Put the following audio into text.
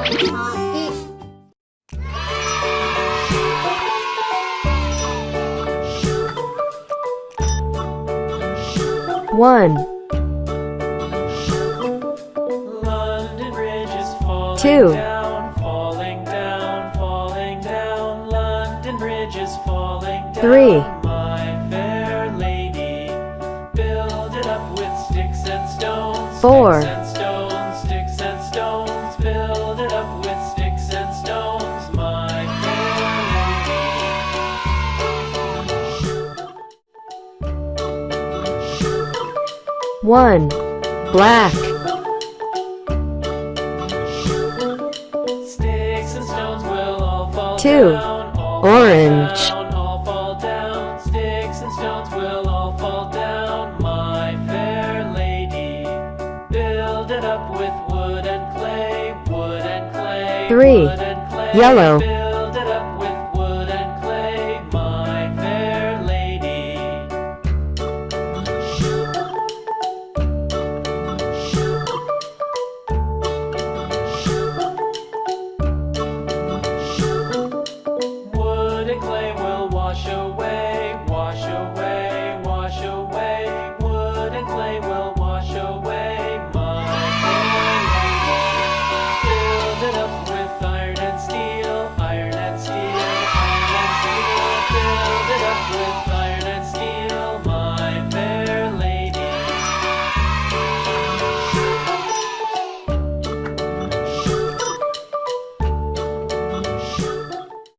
Hockey. 1, London Bridge is falling 2, down, falling down, falling down. London Bridge is falling down. 3, My fair lady, build it up with sticks and stones. 4, Sticks and stones, sticks and stones. Build it up with sticks and stones. My fair lady. 1, black, Sticks and stones will all fall 2, down. All orange, fall down, all fall down. Sticks and stones will all fall down. My fair lady, build it up with wood and clay, wood and clay, 3, wood and clay. yellow, Build